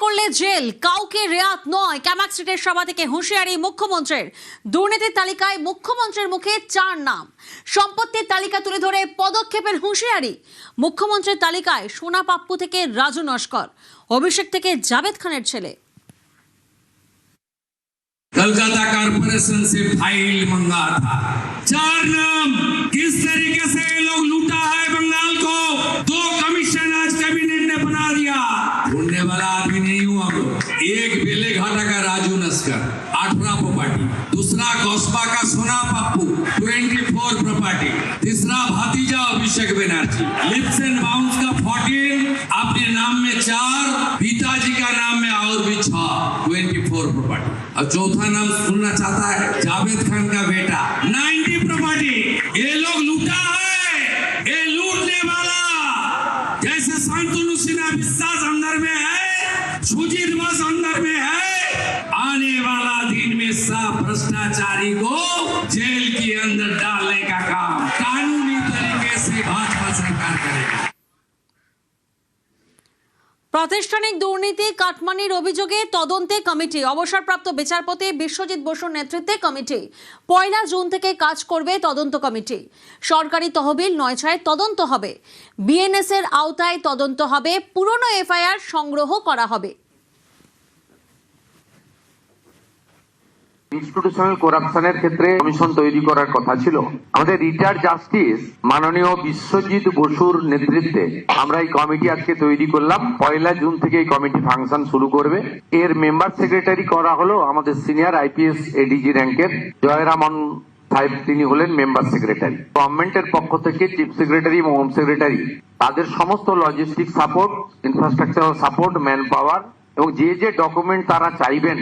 করলে জেল, কাউকে রেয়াত নয়। ক্যামাক স্ট্রিটের সভা থেকে হুঁশিয়ারি মুখ্যমন্ত্রীর। দুর্নীতির তালিকায় মুখ্যমন্ত্রীর মুখে 4 নাম। সম্পত্তির তালিকা তুলে ধরে পদক্ষেপের হুঁশিয়ারি। মুখ্যমন্ত্রীর তালিকায় সোনা পাপ্পু থেকে রাজু নস্কর, অভিষেক থেকে জাভেদ খানের ছেলে। कलकत्ता कारपोरेशन से फाइल मंगा था। 4 नाम। किस तरीके से ये लोग लूटा है बंगाल को। 2 कमीशन आज कैबिनेट ने बना दिया। ढूंढने वाला आदमी नहीं हूं हम लोग। एक बेलेघाटा का राजू नस्कर 18 प्रॉपर्टी, दूसरा कस्बा का सोना पप्पू 24 प्रॉपर्टी, तीसरा भतीजा Abhishek Banerjee, lips and bounce का 14, अपने नाम में 4, पिताजी का नाम में और भी 6, 24 प्रॉपर्टी। और चौथा नाम सुनना चाहता है जावेद खान का बेटा 90 प्रॉपर्टी। ये लोग लूटा है, ये लूटने वाला। जैसे शांतनु सिन्हा विश्वास अंदर में है, सुजीत बस अंदर में है। आने वाला दिन में सब भ्रष्टाचारी को जेल के अंदर डालने का काम कानूनी तरीके से भाजपा सरकार करेगा। প্রাতিষ্ঠানিক দুর্নীতি কাটমানির অভিযোগে তদন্তে কমিটি। অবসরপ্রাপ্ত বিচারপতি বিশ্বজিৎ বসুর নেতৃত্বে কমিটি। 1 জুন থেকে কাজ করবে তদন্ত কমিটি। সরকারি তহবিল 9/6 তদন্ত হবে। বিএনএস এর আওতায় তদন্ত হবে। পুরনো এফআইআর সংগ্রহ করা হবে। ইনস্টিটিউশনাল করাপশনের ক্ষেত্রে কমিশন তৈরি করার কথা ছিল। আমাদের রিটায়ার্ড জাস্টিস মাননীয় বিশ্বজিৎ বসুর নেতৃত্বে আমরা এই কমিটি আজকে তৈরি করলাম। 1 জুন থেকে এই কমিটি ফাংশন শুরু করবে। এর মেম্বার সেক্রেটারি করা হলো আমাদের সিনিয়র আইপিএস এডিজি র্যাঙ্কের জয়রামন সাহেব, তিনি হলেন মেম্বার সেক্রেটারি। গভর্নমেন্টের পক্ষ থেকে চিফ সেক্রেটারি এবং হোম সেক্রেটারি তাদের সমস্ত logistic support, infrastructural support, man power এবং যে যে ডকুমেন্ট তারা চাইবেন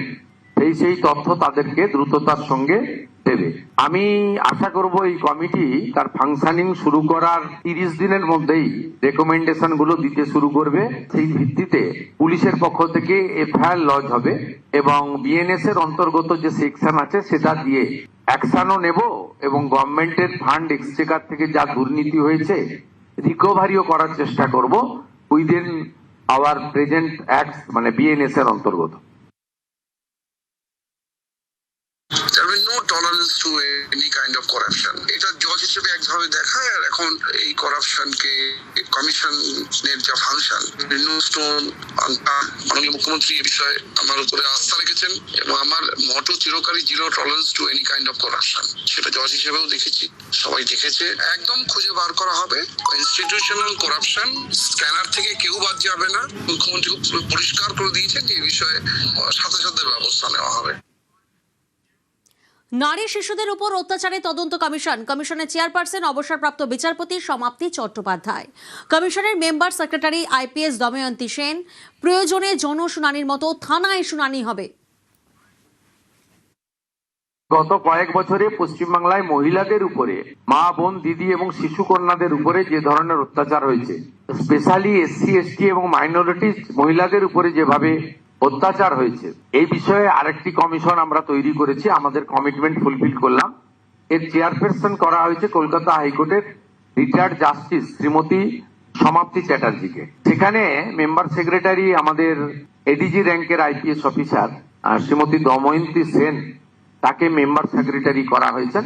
সেই তথ্য তাদেরকে দ্রুততার সঙ্গে দেবে। আমি আশা করব এই কমিটি তার ফাংশনিং শুরু করার 30 দিনের মধ্যেই রেকমেন্ডেশন গুলো দিতে শুরু করবে। সেই ভিত্তিতে পুলিশের পক্ষ থেকে এফআইআর লজ হবে এবং বিএনএস এর অন্তর্গত যে সেকশন আছে সেটা দিয়ে অ্যাকশনও নেব এবং গভর্নমেন্টের ফান্ড এক্সচেকার থেকে যা দুর্নীতি হয়েছে রিকভারিও করার চেষ্টা করব উইদিন আওয়ার প্রেজেন্ট অ্যাক্ট, মানে বিএনএস এর অন্তর্গত। There will be no tolerance to any kind of corruption. এটা জজ হিসেবে একভাবে দেখায়, আর এখন এই করাপশনকে কমিশনের যা ফাংশন, নো স্টোন মাননীয় মুখ্যমন্ত্রী এই বিষয়ে আমার উপরে আস্থা রেখেছেন এবং আমার মটো চিরকালই zero tolerance to any kind of corruption. সেটা জজ হিসেবেও দেখেছি, সবাই দেখেছে। একদম খুঁজে বার করা হবে ইনস্টিটিউশনাল করাপশন। স্ক্যানার থেকে কেউ বাদ যাবে না। মুখ্যমন্ত্রী খুব পরিষ্কার করে দিয়েছেন যে এই বিষয়ে সাথে সাথে ব্যবস্থা নেওয়া হবে। নারী শিশুদের উপর অত্যাচারে তদন্ত কমিশন। কমিশনের চেয়ারপারসন অবসরপ্রাপ্ত বিচারপতি সমাপ্তি চট্টোপাধ্যায়। কমিশনের member secretary IPS Damayanti Sen. প্রয়োজনে জনশুনানির মতো থানায় শুনানি হবে। গত কয়েক বছরে পশ্চিমবাংলায় মহিলাদের উপরে, মা, বোন, দিদি এবং শিশু কন্যাদের উপরে যে ধরনের অত্যাচার হয়েছে, স্পেশালি এসসি, এসটি এবং মাইনরিটিস মহিলাদের উপরে যেভাবে অত্যাচার হয়েছে, এই বিষয়ে আরেকটি কমিশন আমরা তৈরি করেছি। আমাদের কমিটমেন্ট ফুলফিল করলাম। এর চেয়ারপারসন করা হয়েছে কলকাতা হাইকোর্টের রিটায়ার্ড জাস্টিস শ্রীমতী সমাপ্তি চ্যাটার্জিকে। সেখানে মেম্বার সেক্রেটারি আমাদের এডিজি র্যাঙ্কের আইপিএস অফিসার শ্রীমতী দময়ন্তী সেন, তাকে মেম্বার সেক্রেটারি করা হয়েছেন।